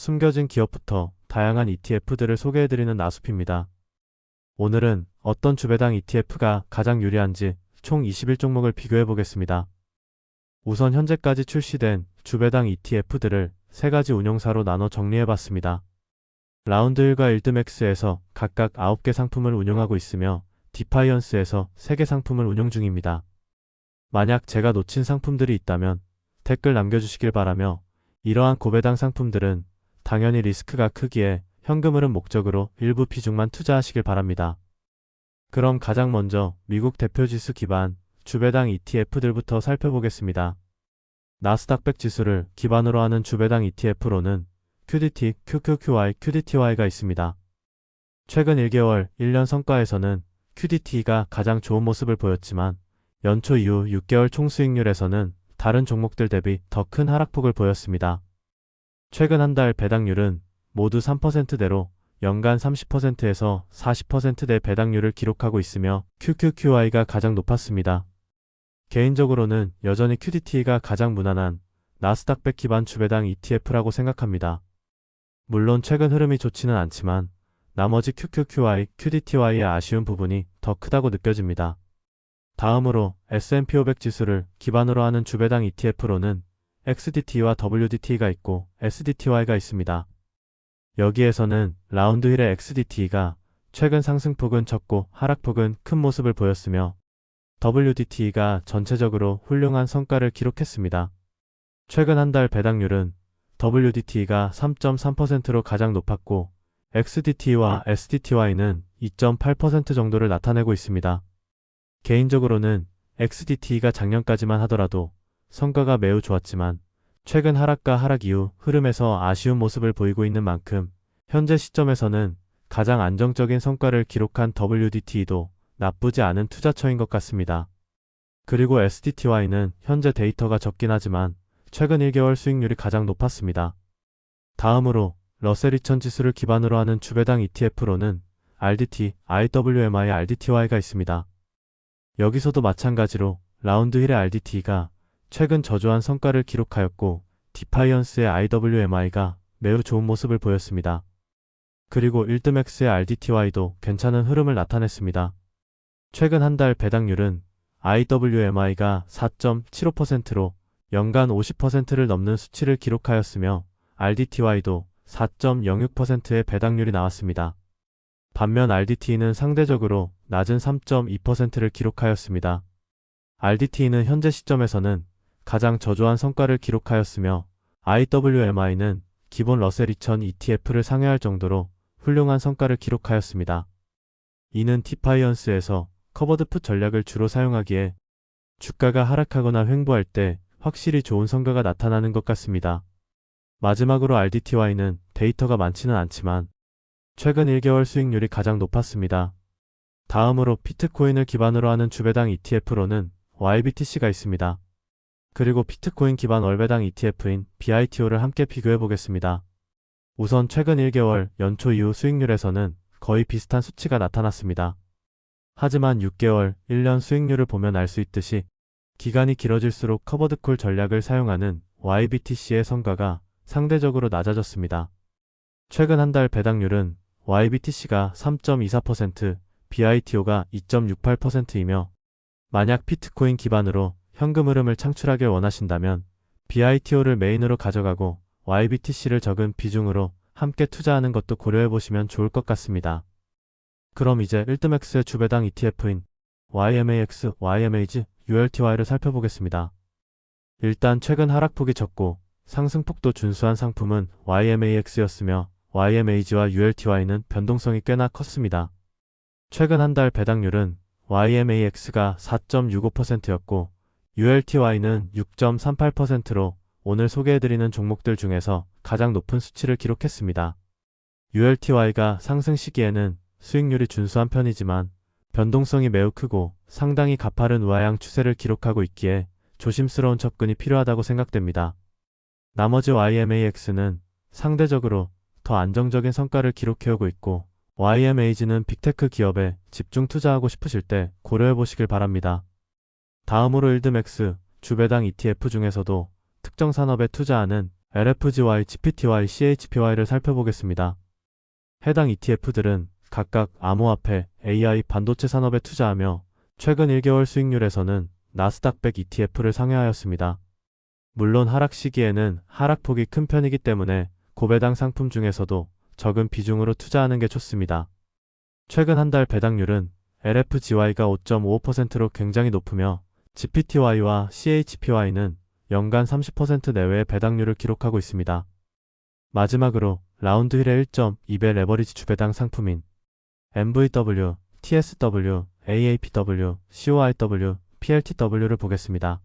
숨겨진 기업부터 다양한 ETF들을 소개해드리는 나숲입니다. 오늘은 어떤 주배당 ETF가 가장 유리한지 총 21종목을 비교해보겠습니다. 우선 현재까지 출시된 주배당 ETF들을 3가지 운용사로 나눠 정리해봤습니다. 라운드 1과 일드맥스에서 각각 9개 상품을 운용하고 있으며 디파이언스에서 3개 상품을 운용 중입니다. 만약 제가 놓친 상품들이 있다면 댓글 남겨주시길 바라며, 이러한 고배당 상품들은 당연히 리스크가 크기에 현금 흐름 목적으로 일부 비중만 투자하시길 바랍니다. 그럼 가장 먼저 미국 대표지수 기반 주배당 ETF들부터 살펴보겠습니다. 나스닥 100 지수를 기반으로 하는 주배당 ETF로는 QDT, QQQY, QDTY가 있습니다. 최근 1개월, 1년 성과에서는 QDT가 가장 좋은 모습을 보였지만 연초 이후 6개월 총수익률에서는 다른 종목들 대비 더 큰 하락폭을 보였습니다. 최근 한 달 배당률은 모두 3%대로 연간 30%에서 40%대 배당률을 기록하고 있으며 QQQY가 가장 높았습니다. 개인적으로는 여전히 QDT가 가장 무난한 나스닥 100 기반 주배당 ETF라고 생각합니다. 물론 최근 흐름이 좋지는 않지만 나머지 QQQY, QDTY의 아쉬운 부분이 더 크다고 느껴집니다. 다음으로 S&P 500 지수를 기반으로 하는 주배당 ETF로는 XDT와 WDT가 있고 SDTY가 있습니다. 여기에서는 라운드 1의 XDT가 최근 상승폭은 적고 하락폭은 큰 모습을 보였으며 WDT가 전체적으로 훌륭한 성과를 기록했습니다. 최근 한 달 배당률은 WDT가 3.3%로 가장 높았고 XDT와 SDTY는 2.8% 정도를 나타내고 있습니다. 개인적으로는 XDT가 작년까지만 하더라도 성과가 매우 좋았지만 최근 하락과 하락 이후 흐름에서 아쉬운 모습을 보이고 있는 만큼 현재 시점에서는 가장 안정적인 성과를 기록한 WDT도 나쁘지 않은 투자처인 것 같습니다. 그리고 SDTY는 현재 데이터가 적긴 하지만 최근 1개월 수익률이 가장 높았습니다. 다음으로 러셀 2000 지수를 기반으로 하는 주배당 ETF로는 RDT, IWMI, RDTY가 있습니다. 여기서도 마찬가지로 라운드 1의 RDT가 최근 저조한 성과를 기록하였고 디파이언스의 IWMI가 매우 좋은 모습을 보였습니다. 그리고 일드맥스의 RDTY도 괜찮은 흐름을 나타냈습니다. 최근 한 달 배당률은 IWMI가 4.75%로 연간 50%를 넘는 수치를 기록하였으며 RDTY도 4.06%의 배당률이 나왔습니다. 반면 RDT는 상대적으로 낮은 3.2%를 기록하였습니다. RDT는 현재 시점에서는 가장 저조한 성과를 기록하였으며 IWMI는 기본 러셀 2000 ETF를 상회할 정도로 훌륭한 성과를 기록하였습니다. 이는 디파이언스에서 커버드 풋 전략을 주로 사용하기에 주가가 하락하거나 횡보할 때 확실히 좋은 성과가 나타나는 것 같습니다. 마지막으로 RDTY는 데이터가 많지는 않지만 최근 1개월 수익률이 가장 높았습니다. 다음으로 피트코인을 기반으로 하는 주배당 ETF로는 YBTC가 있습니다. 그리고 피트코인 기반 월배당 ETF인 BITO를 함께 비교해보겠습니다. 우선 최근 1개월 연초 이후 수익률에서는 거의 비슷한 수치가 나타났습니다. 하지만 6개월, 1년 수익률을 보면 알 수 있듯이 기간이 길어질수록 커버드콜 전략을 사용하는 YBTC의 성과가 상대적으로 낮아졌습니다. 최근 한 달 배당률은 YBTC가 3.24%, BITO가 2.68%이며 만약 피트코인 기반으로 현금 흐름을 창출하길 원하신다면 BITO를 메인으로 가져가고 YBTC를 적은 비중으로 함께 투자하는 것도 고려해보시면 좋을 것 같습니다. 그럼 이제 일드맥스의 주배당 ETF인 YMAX, YMAG, ULTY를 살펴보겠습니다. 일단 최근 하락폭이 적고 상승폭도 준수한 상품은 YMAX였으며 YMAG와 ULTY는 변동성이 꽤나 컸습니다. 최근 한 달 배당률은 YMAX가 4.65%였고 ULTY는 6.38%로 오늘 소개해드리는 종목들 중에서 가장 높은 수치를 기록했습니다. ULTY가 상승 시기에는 수익률이 준수한 편이지만 변동성이 매우 크고 상당히 가파른 우하향 추세를 기록하고 있기에 조심스러운 접근이 필요하다고 생각됩니다. 나머지 YMAX는 상대적으로 더 안정적인 성과를 기록해오고 있고 YMAG는 빅테크 기업에 집중 투자하고 싶으실 때 고려해보시길 바랍니다. 다음으로 일드맥스, 주배당 ETF 중에서도 특정 산업에 투자하는 LFGY, GPTY, CHPY를 살펴보겠습니다. 해당 ETF들은 각각 암호화폐, AI, 반도체 산업에 투자하며 최근 1개월 수익률에서는 나스닥 100 ETF를 상회하였습니다. 물론 하락 시기에는 하락폭이 큰 편이기 때문에 고배당 상품 중에서도 적은 비중으로 투자하는 게 좋습니다. 최근 한 달 배당률은 LFGY가 5.55%로 굉장히 높으며 GPTY와 CHPY는 연간 30% 내외의 배당률을 기록하고 있습니다. 마지막으로 라운드 힐의 1.2배 레버리지 주배당 상품인 MVW, TSW, AAPW, COIW, PLTW를 보겠습니다.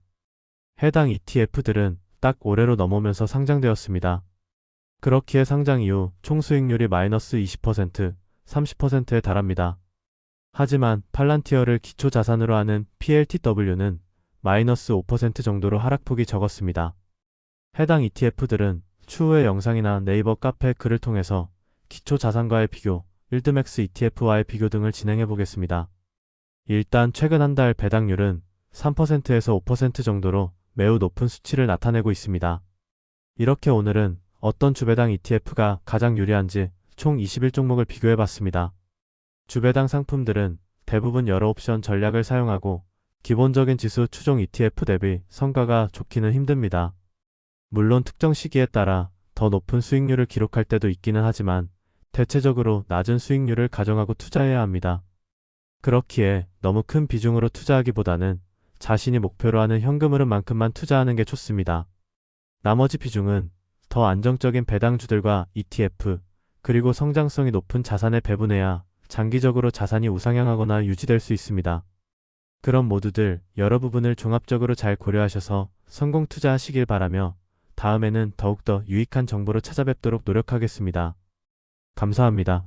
해당 ETF들은 딱 올해로 넘어오면서 상장되었습니다. 그렇기에 상장 이후 총 수익률이 마이너스 20%, 30%에 달합니다. 하지만 팔란티어를 기초 자산으로 하는 PLTW는 마이너스 5% 정도로 하락폭이 적었습니다. 해당 ETF들은 추후의 영상이나 네이버 카페 글을 통해서 기초 자산과의 비교, 일드맥스 ETF와의 비교 등을 진행해 보겠습니다. 일단 최근 한 달 배당률은 3%에서 5% 정도로 매우 높은 수치를 나타내고 있습니다. 이렇게 오늘은 어떤 주배당 ETF가 가장 유리한지 총 21종목을 비교해 봤습니다. 주배당 상품들은 대부분 여러 옵션 전략을 사용하고 기본적인 지수 추종 ETF 대비 성과가 좋기는 힘듭니다. 물론 특정 시기에 따라 더 높은 수익률을 기록할 때도 있기는 하지만 대체적으로 낮은 수익률을 가정하고 투자해야 합니다. 그렇기에 너무 큰 비중으로 투자하기보다는 자신이 목표로 하는 현금 흐름만큼만 투자하는 게 좋습니다. 나머지 비중은 더 안정적인 배당주들과 ETF, 그리고 성장성이 높은 자산에 배분해야 장기적으로 자산이 우상향하거나 유지될 수 있습니다. 그런 모두들 여러 부분을 종합적으로 잘 고려하셔서 성공 투자하시길 바라며 다음에는 더욱더 유익한 정보로 찾아뵙도록 노력하겠습니다. 감사합니다.